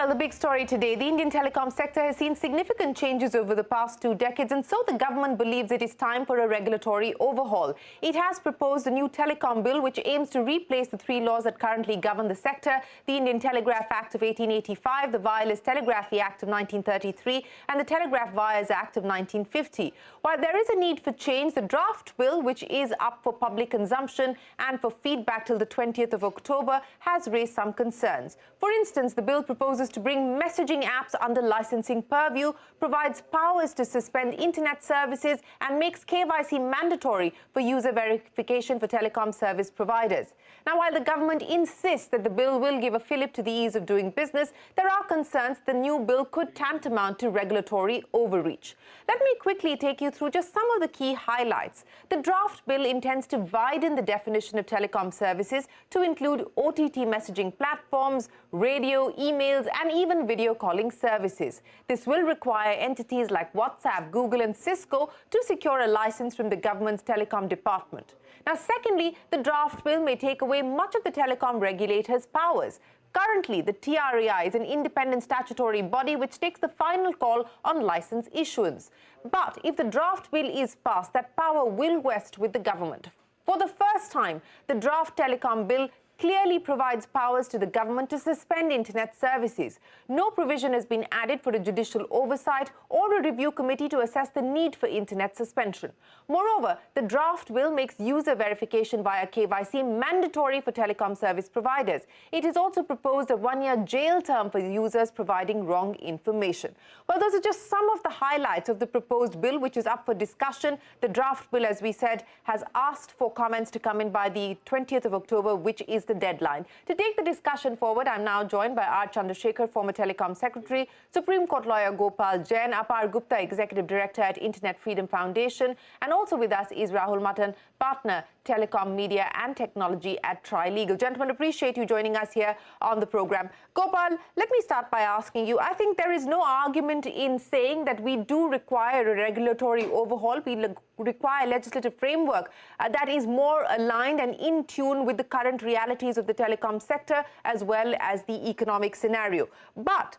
Well, the big story today, the Indian telecom sector has seen significant changes over the past 2 decades, and so the government believes it is time for a regulatory overhaul. It has proposed a new Telecom Bill which aims to replace the 3 laws that currently govern the sector: the Indian Telegraph Act of 1885, the Wireless Telegraphy Act of 1933, and the Telegraph Wires Act of 1950. While there is a need for change, the draft bill, which is up for public consumption and for feedback till the 20th of October, has raised some concerns. For instance, the bill proposes to bring messaging apps under licensing purview, provides powers to suspend internet services, and makes KYC mandatory for user verification for telecom service providers. Now, while the government insists that the bill will give a fillip to the ease of doing business, there are concerns the new bill could tantamount to regulatory overreach. Let me quickly take you through just some of the key highlights. The draft bill intends to widen the definition of telecom services to include OTT messaging platforms, radio, emails, and even video calling services. This will require entities like WhatsApp, Google, and Cisco to secure a license from the government's telecom department. Now, secondly, the draft bill may take away much of the telecom regulator's powers. Currently, the TRAI is an independent statutory body which takes the final call on license issuance. But if the draft bill is passed, that power will rest with the government. For the first time, the draft Telecom Bill clearly provides powers to the government to suspend internet services. No provision has been added for a judicial oversight or a review committee to assess the need for internet suspension. Moreover, the draft bill makes user verification via KYC mandatory for telecom service providers. It has also proposed a 1-year jail term for users providing wrong information. Well, those are just some of the highlights of the proposed bill, which is up for discussion. The draft bill, as we said, has asked for comments to come in by the 20th of October, which is the deadline. To take the discussion forward, I'm now joined by R Chandrashekhar, former Telecom Secretary, Supreme Court lawyer Gopal Jain, Apar Gupta, Executive Director at Internet Freedom Foundation, and also with us is Rahul Matthan, Partner, Telecom Media and Technology at Tri-Legal. Gentlemen, appreciate you joining us here on the program. Gopal, let me start by asking you, I think there is no argument in saying that we do require a regulatory overhaul. We require a legislative framework that is more aligned and in tune with the current realities of the telecom sector as well as the economic scenario. But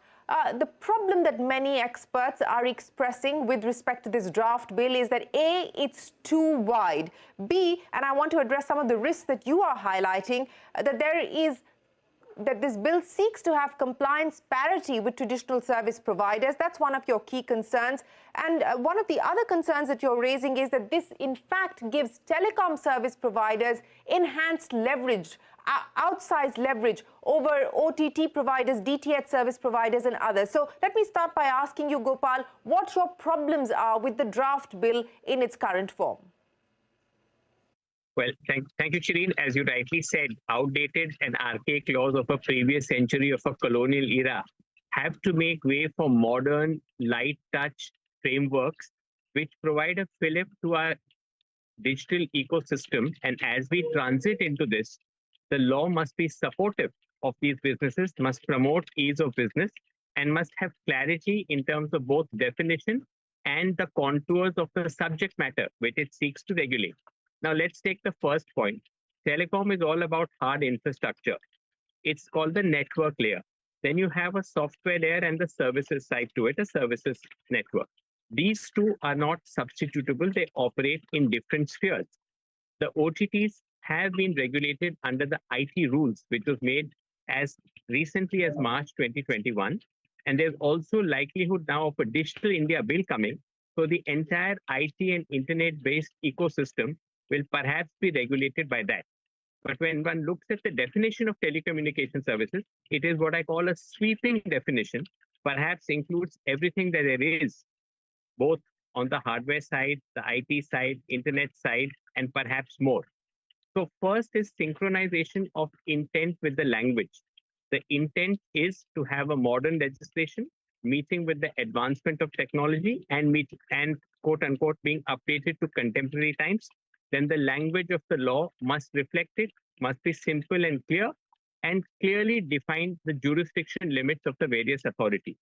the problem that many experts are expressing with respect to this draft bill is that A, it's too wide. B, and I want to address some of the risks that you are highlighting, that this bill seeks to have compliance parity with traditional service providers. That's one of your key concerns. And one of the other concerns that you're raising is that this, in fact, gives telecom service providers enhanced leverage, outsized leverage over OTT providers, DTH service providers, and others. So let me start by asking you, Gopal, what your problems are with the draft bill in its current form. Well, thank you, Shereen. As you rightly said, outdated and archaic laws of a previous century of a colonial era have to make way for modern, light touch frameworks which provide a fillip to our digital ecosystem. And as we transit into this, the law must be supportive of these businesses, must promote ease of business, and must have clarity in terms of both definition and the contours of the subject matter which it seeks to regulate. Now, let's take the first point. Telecom is all about hard infrastructure. It's called the network layer. Then you have a software layer and the services side to it, a services network. These two are not substitutable. They operate in different spheres. The OTTs have been regulated under the IT rules, which was made as recently as March 2021. And there's also likelihood now of a Digital India bill coming. So the entire IT and internet-based ecosystem will perhaps be regulated by that. But when one looks at the definition of telecommunication services, it is what I call a sweeping definition, perhaps includes everything that there is, both on the hardware side, the IT side, internet side, and perhaps more. So first is synchronization of intent with the language. The intent is to have a modern legislation meeting with the advancement of technology and quote unquote being updated to contemporary times. Then the language of the law must reflect it, must be simple and clear, and clearly define the jurisdiction limits of the various authorities.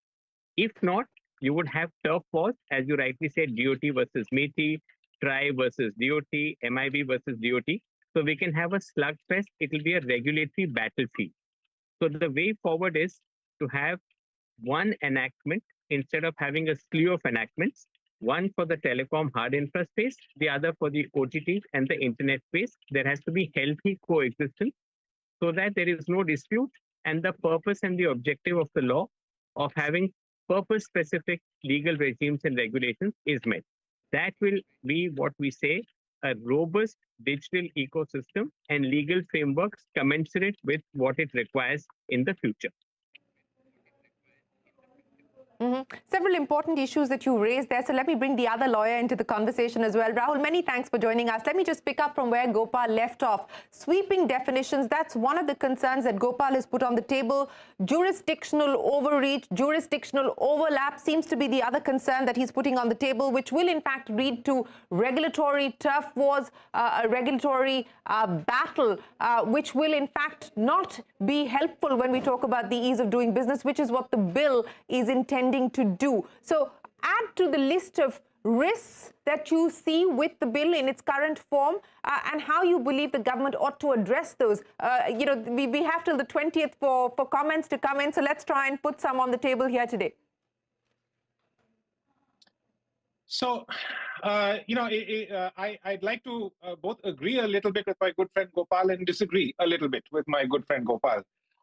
If not, you would have turf wars, as you rightly said, DOT versus METI, TRI versus DOT, MIB versus DOT. So we can have a slugfest. It will be a regulatory battlefield. So the way forward is to have one enactment instead of having a slew of enactments, one for the telecom hard infra space, the other for the OTT and the internet space. There has to be healthy coexistence so that there is no dispute and the purpose and the objective of the law of having purpose-specific legal regimes and regulations is met. That will be what we say a robust digital ecosystem and legal frameworks commensurate with what it requires in the future. Several important issues that you raised there. So let me bring the other lawyer into the conversation as well. Rahul, many thanks for joining us. Let me just pick up from where Gopal left off. Sweeping definitions, that's one of the concerns that Gopal has put on the table. Jurisdictional overreach, jurisdictional overlap seems to be the other concern that he's putting on the table, which will in fact lead to regulatory turf wars, a regulatory battle, which will in fact not be helpful when we talk about the ease of doing business, which is what the bill is intending to do. So add to the list of risks that you see with the bill in its current form and how you believe the government ought to address those. We have till the 20th for comments to come in, so let's try and put some on the table here today. So, I'd like to both agree a little bit with my good friend Gopal and disagree a little bit with my good friend Gopal.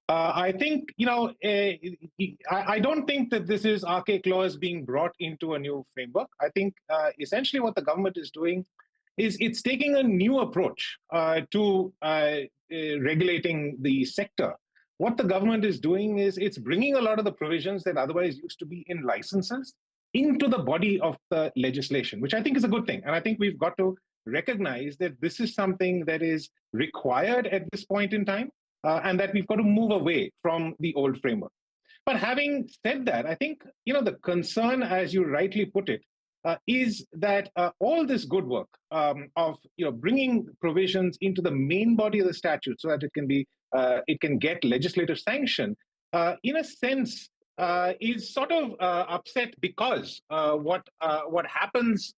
I think, I don't think that this is archaic laws being brought into a new framework. I think essentially what the government is doing is it's taking a new approach to regulating the sector. What the government is doing is it's bringing a lot of the provisions that otherwise used to be in licenses into the body of the legislation, which I think is a good thing. And I think we've got to recognize that this is something that is required at this point in time. And that we've got to move away from the old framework. But having said that, I think the concern, as you rightly put it, is that all this good work of bringing provisions into the main body of the statute so that it can get legislative sanction, in a sense, is sort of upset because what happens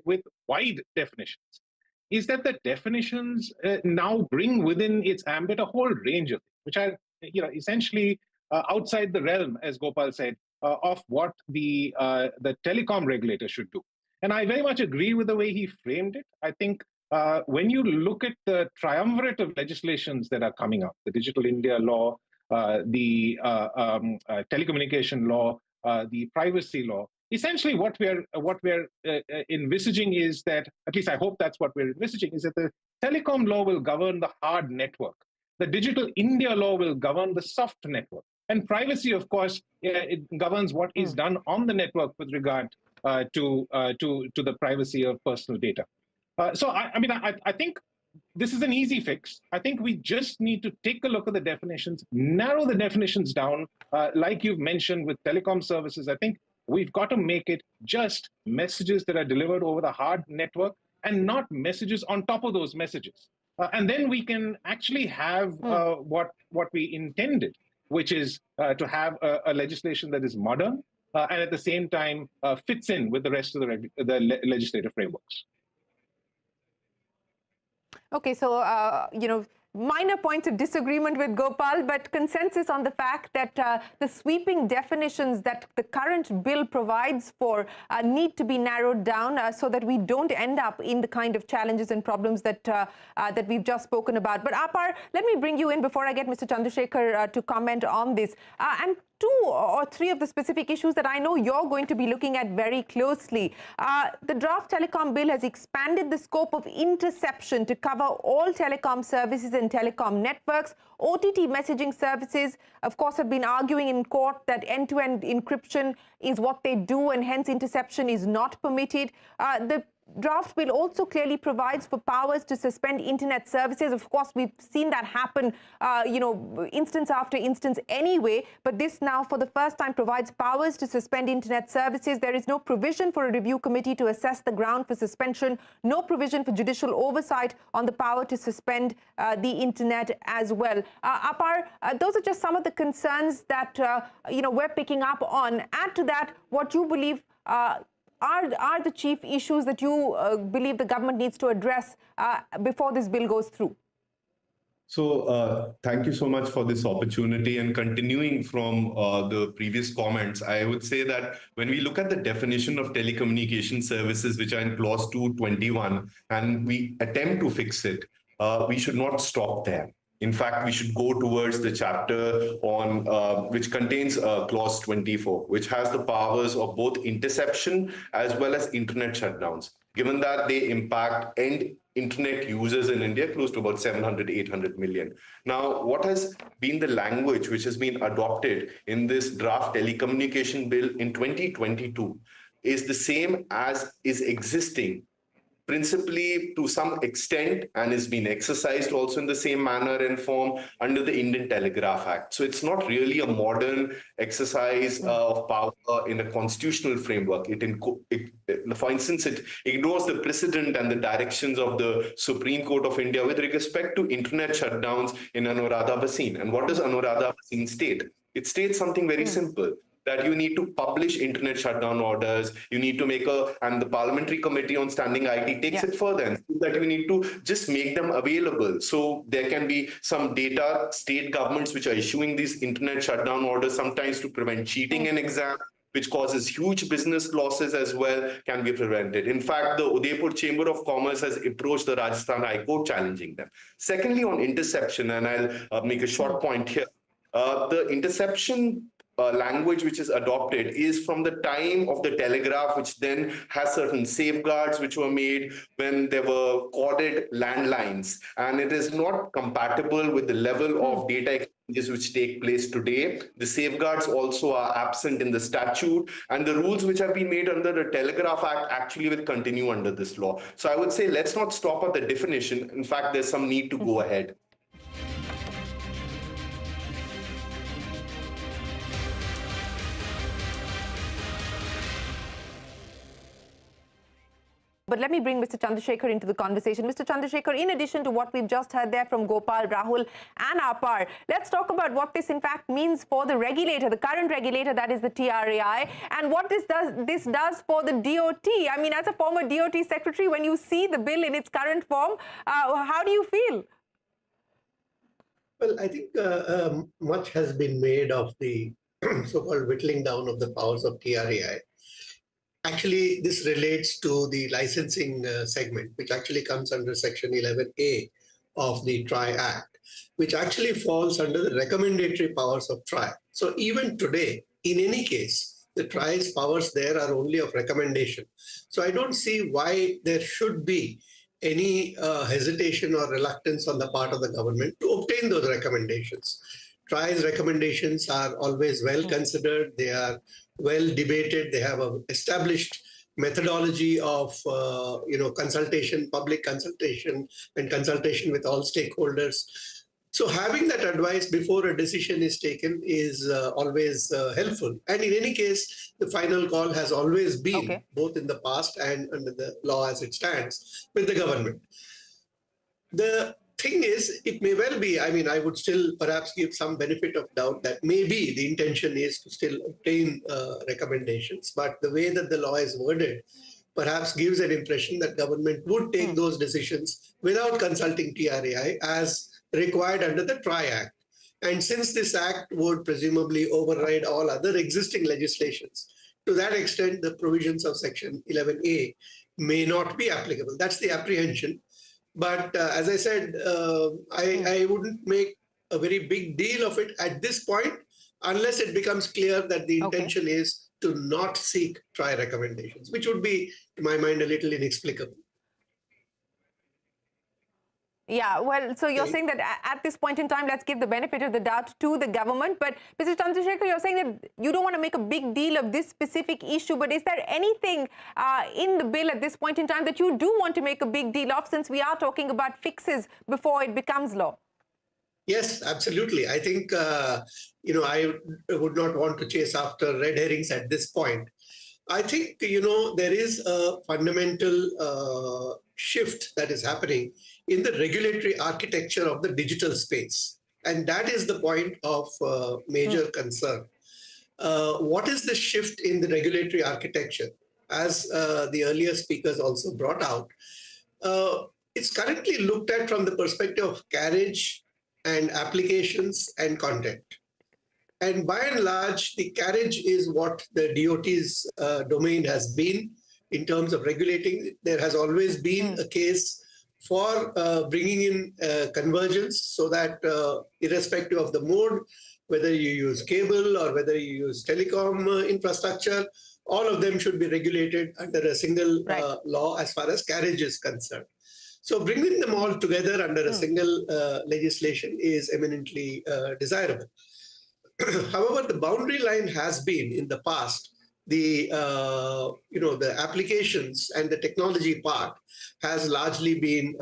with wide definitions is that the definitions now bring within its ambit a whole range of things, which are essentially outside the realm, as Gopal said, of what the telecom regulator should do. And I very much agree with the way he framed it. I think when you look at the triumvirate of legislations that are coming up, the Digital India law, the telecommunication law, the privacy law, essentially what we're envisaging is that, at least I hope that's what we're envisaging, is that the telecom law will govern the hard network. The Digital India law will govern the soft network. And privacy, of course, it governs what is done on the network with regard to the privacy of personal data. So I think this is an easy fix. I think we just need to take a look at the definitions, narrow the definitions down, like you've mentioned with telecom services. I think we've got to make it just messages that are delivered over the hard network and not messages on top of those messages. And then we can actually have what we intended, which is to have a legislation that is modern and at the same time fits in with the rest of the legislative frameworks. Okay, so, minor points of disagreement with Gopal, but consensus on the fact that the sweeping definitions that the current bill provides for need to be narrowed down so that we don't end up in the kind of challenges and problems that that we've just spoken about. But Apar, let me bring you in before I get Mr. Chandrashekhar to comment on this. And 2 or 3 of the specific issues that I know you're going to be looking at very closely. The draft telecom bill has expanded the scope of interception to cover all telecom services and telecom networks. OTT messaging services, of course, have been arguing in court that end-to-end encryption is what they do and hence interception is not permitted. The draft bill also clearly provides for powers to suspend internet services. Of course, we've seen that happen, instance after instance anyway, but this now for the first time provides powers to suspend internet services. There is no provision for a review committee to assess the ground for suspension, no provision for judicial oversight on the power to suspend the internet as well. Apar, those are just some of the concerns that, we're picking up on. Add to that what you believe are the chief issues that you believe the government needs to address before this bill goes through? So thank you so much for this opportunity. And continuing from the previous comments, I would say that when we look at the definition of telecommunication services, which are in clause 221, and we attempt to fix it, we should not stop there. In fact, we should go towards the chapter on which contains clause 24, which has the powers of both interception as well as internet shutdowns, given that they impact end internet users in India, close to about 700, 800 million. Now, what has been the language which has been adopted in this draft telecommunication bill in 2022 is the same as is existing principally to some extent and is being exercised also in the same manner and form under the Indian Telegraph Act. So it's not really a modern exercise of power in a constitutional framework. For instance, it ignores the precedent and the directions of the Supreme Court of India with respect to internet shutdowns in Anuradha Bhasin. And what does Anuradha Bhasin state? It states something very simple, that you need to publish internet shutdown orders, you need to make and the Parliamentary Committee on Standing IT takes it further, and that you need to just make them available. So there can be some data, state governments which are issuing these internet shutdown orders, sometimes to prevent cheating in exams, which causes huge business losses as well, can be prevented. In fact, the Udaipur Chamber of Commerce has approached the Rajasthan High Court challenging them. Secondly, on interception, and I'll make a short point here, the interception language which is adopted is from the time of the telegraph, which then has certain safeguards which were made when there were corded landlines, and it is not compatible with the level of data exchanges which take place today. The safeguards also are absent in the statute, and the rules which have been made under the Telegraph Act actually will continue under this law. So I would say let's not stop at the definition. In fact, there's some need to go ahead. But let me bring Mr. Chandrashekhar into the conversation. Mr. Chandrashekhar, in addition to what we've just heard there from Gopal, Rahul and Apar, let's talk about what this in fact means for the regulator, the current regulator, that is the TRAI, and what this does for the DOT. I mean, as a former DOT secretary, when you see the bill in its current form, how do you feel? Well, I think much has been made of the so-called whittling down of the powers of TRAI. Actually, this relates to the licensing segment, which actually comes under Section 11A of the TRAI Act, which actually falls under the recommendatory powers of TRAI. So even today, in any case, the TRAI's powers there are only of recommendation. So I don't see why there should be any hesitation or reluctance on the part of the government to obtain those recommendations. TRAI's recommendations are always well considered. They are well debated. They have an established methodology of consultation, public consultation, and consultation with all stakeholders. So having that advice before a decision is taken is always helpful. And in any case, the final call has always been, both in the past and under the law as it stands, with the government. The thing is, it may well be, I mean, I would still perhaps give some benefit of doubt that maybe the intention is to still obtain recommendations, but the way that the law is worded perhaps gives an impression that government would take those decisions without consulting TRAI as required under the TRAI Act. And since this act would presumably override all other existing legislations, to that extent, the provisions of Section 11A may not be applicable. That's the apprehension. But as I said, I wouldn't make a very big deal of it at this point, unless it becomes clear that the intention is to not seek TRAI recommendations, which would be, to my mind, a little inexplicable. Yeah, well, so you're saying that at this point in time, let's give the benefit of the doubt to the government. But Mr. Chandrashekhar, you're saying that you don't want to make a big deal of this specific issue. But is there anything in the bill at this point in time that you do want to make a big deal of, since we are talking about fixes before it becomes law? Yes, absolutely. I think, I would not want to chase after red herrings at this point. I think, there is a fundamental shift that is happening in the regulatory architecture of the digital space. And that is the point of major concern. What is the shift in the regulatory architecture? As the earlier speakers also brought out, it's currently looked at from the perspective of carriage and applications and content. And by and large, the carriage is what the DOT's domain has been in terms of regulating. There has always been a case for bringing in convergence so that irrespective of the mode, whether you use cable or whether you use telecom infrastructure, all of them should be regulated under a single law as far as carriage is concerned. So bringing them all together under a single legislation is eminently desirable. However, the boundary line has been in the past, the the applications and the technology part has largely been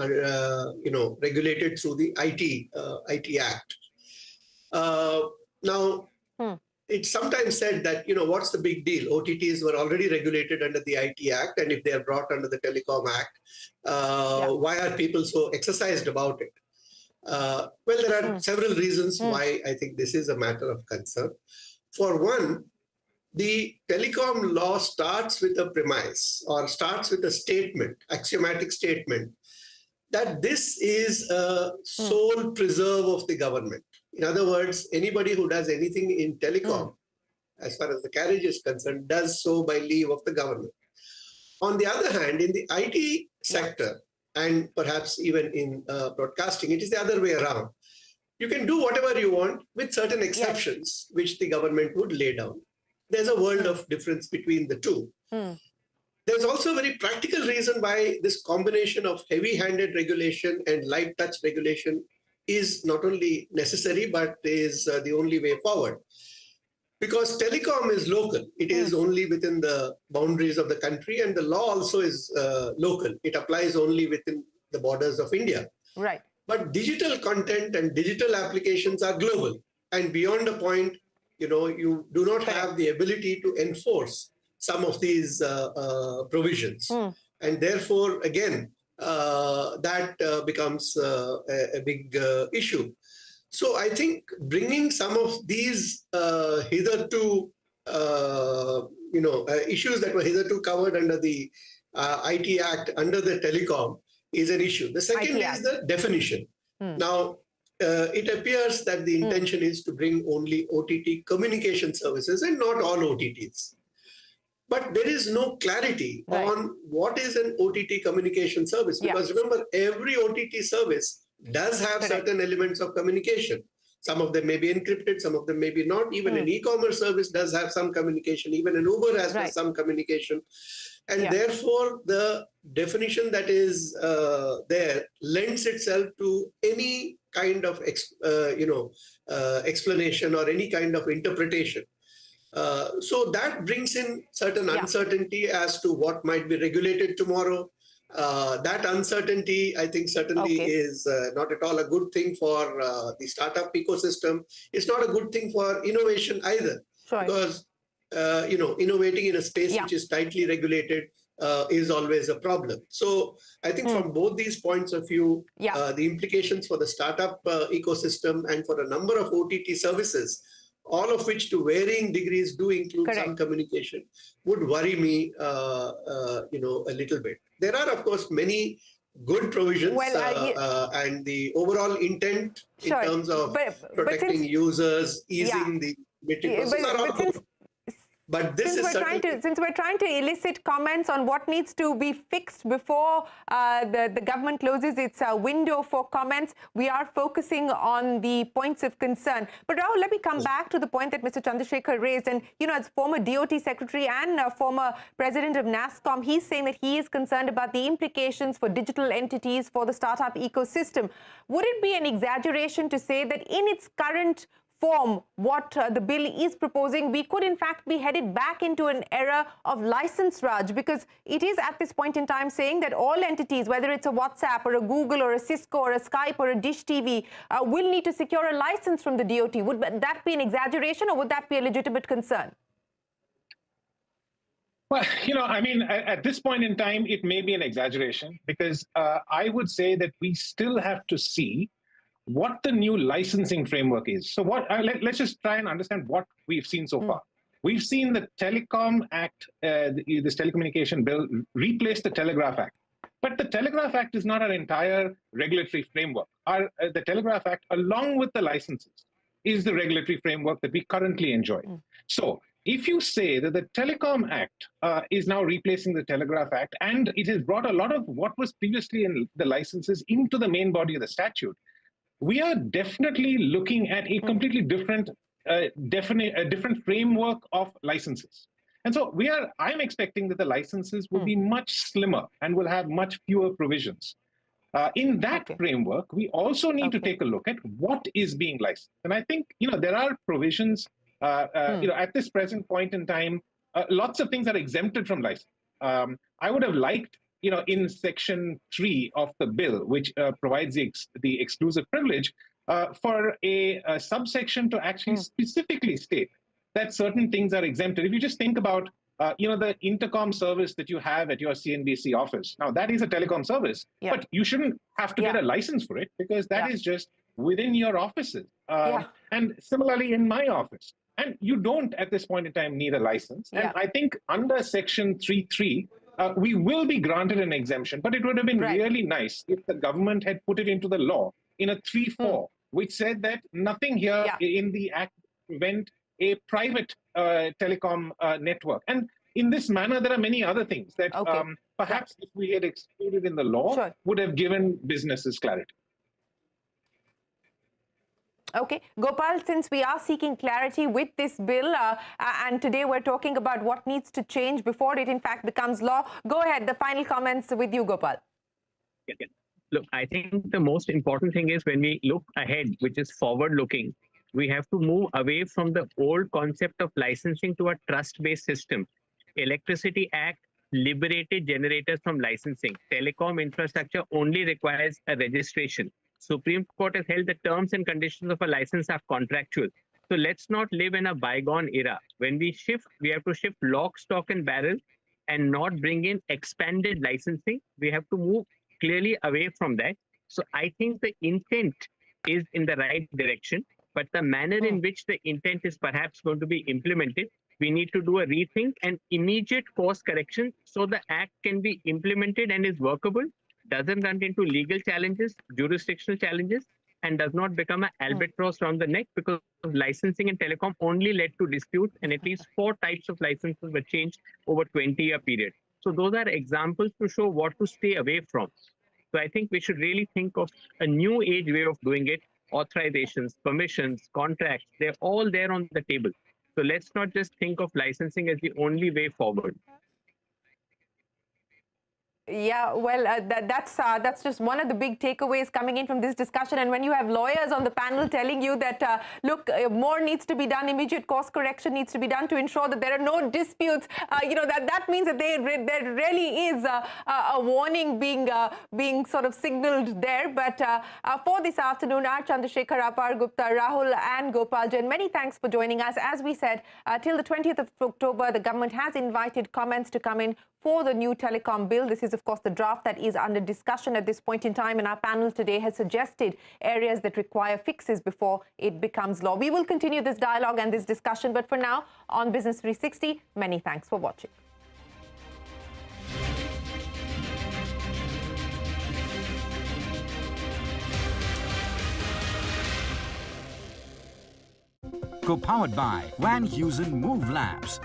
regulated through the IT Act. Now, it's sometimes said that, what's the big deal? OTTs were already regulated under the IT Act, and if they are brought under the Telecom Act, why are people so exercised about it? Well, there are several reasons why I think this is a matter of concern. For one, the telecom law starts with a premise or starts with a statement, axiomatic statement, that this is a sole preserve of the government. In other words, anybody who does anything in telecom, as far as the carriage is concerned, does so by leave of the government. On the other hand, in the IT sector, and perhaps even in broadcasting, it is the other way around. You can do whatever you want with certain exceptions, which the government would lay down. There's a world of difference between the two. There's also a very practical reason why this combination of heavy-handed regulation and light touch regulation is not only necessary, but is the only way forward. Because telecom is local. It is only within the boundaries of the country, and the law also is local. It applies only within the borders of India. Right. But digital content and digital applications are global. And beyond a point, you do not have the ability to enforce some of these provisions. And therefore, again, that becomes a big issue. So I think bringing some of these hitherto, issues that were hitherto covered under the IT Act, under the telecom, is an issue. The second is the definition. Now, it appears that the intention is to bring only OTT communication services and not all OTTs. But there is no clarity on what is an OTT communication service. Because remember, every OTT service does have certain elements of communication. Some of them may be encrypted, some of them may be not. Even an e-commerce service does have some communication. Even an Uber has some communication. And therefore, the definition that is there lends itself to any kind of explanation or any kind of interpretation. So that brings in certain uncertainty as to what might be regulated tomorrow. That uncertainty, I think, certainly is not at all a good thing for the startup ecosystem. It's not a good thing for innovation either, because innovating in a space which is tightly regulated is always a problem. So I think from both these points of view, the implications for the startup ecosystem and for a number of OTT services, all of which to varying degrees do include some communication, would worry me a little bit. There are, of course, many good provisions and the overall intent in terms of protecting users, easing the process are all good. But this since we're trying to elicit comments on what needs to be fixed before the government closes its window for comments, we are focusing on the points of concern. But Rahul, let me come back to the point that Mr. Chandrashekhar raised. And, as former DOT secretary and former president of NASSCOM, he's saying that he is concerned about the implications for digital entities for the startup ecosystem. Would it be an exaggeration to say that in its current form, what the bill is proposing, we could in fact be headed back into an era of license Raj, because it is at this point in time saying that all entities, whether it's a WhatsApp or a Google or a Cisco or a Skype or a Dish TV, will need to secure a license from the DOT. Would that be an exaggeration, or would that be a legitimate concern? Well, at this point in time, it may be an exaggeration, because I would say that we still have to see what the new licensing framework is. So let's just try and understand what we've seen so far. We've seen the Telecom Act, this Telecommunication Bill, replace the Telegraph Act. But the Telegraph Act is not an entire regulatory framework. The Telegraph Act, along with the licenses, is the regulatory framework that we currently enjoy. So if you say that the Telecom Act is now replacing the Telegraph Act, and it has brought a lot of what was previously in the licenses into the main body of the statute, we are definitely looking at a completely different, different framework of licenses. And so I'm expecting that the licenses will be much slimmer and will have much fewer provisions. In that framework, we also need to take a look at what is being licensed. And I think, there are provisions, at this present point in time, lots of things are exempted from license. I would have liked, in Section 3 of the bill, which provides the exclusive privilege, for a subsection to actually specifically state that certain things are exempted. If you just think about, the intercom service that you have at your CNBC office. Now, that is a telecom service, but you shouldn't have to get a license for it because that is just within your offices. And similarly in my office. And you don't, at this point in time, need a license. And I think under Section 3.3, we will be granted an exemption, but it would have been really nice if the government had put it into the law in a 3.4, which said that nothing here in the act prevent a private telecom network. And in this manner, there are many other things that perhaps if we had excluded in the law would have given businesses clarity. Okay, Gopal, since we are seeking clarity with this bill, and today we're talking about what needs to change before it in fact becomes law, go ahead, the final comments with you, Gopal. Look, I think the most important thing is when we look ahead, which is forward-looking, we have to move away from the old concept of licensing to a trust-based system. Electricity Act liberated generators from licensing. Telecom infrastructure only requires a registration. Supreme Court has held the terms and conditions of a license are contractual. So let's not live in a bygone era. When we shift, we have to shift lock, stock, and barrel and not bring in expanded licensing. We have to move clearly away from that. So I think the intent is in the right direction, but the manner in which the intent is perhaps going to be implemented, we need to do a rethink and immediate course correction so the act can be implemented and is workable, doesn't run into legal challenges, jurisdictional challenges, and does not become an albatross around the neck, because licensing in telecom only led to disputes, and at least 4 types of licenses were changed over 20-year period. So those are examples to show what to stay away from. So I think we should really think of a new age way of doing it. Authorizations, permissions, contracts, they're all there on the table. So let's not just think of licensing as the only way forward. Yeah, well, that's just one of the big takeaways coming in from this discussion. And when you have lawyers on the panel telling you that, look, more needs to be done, immediate course correction needs to be done to ensure that there are no disputes, that means that there really is a warning being sort of signaled there. But for this afternoon, R Chandrashekhar, Apar Gupta, Rahul and Gopal Jain, many thanks for joining us. As we said, till the 20th of October, the government has invited comments to come in for the new telecom bill. This is, of course, the draft that is under discussion at this point in time, and our panel today has suggested areas that require fixes before it becomes law. We will continue this dialogue and this discussion, but for now, on Business 360, many thanks for watching. Co-powered by Van Heusen Move Labs.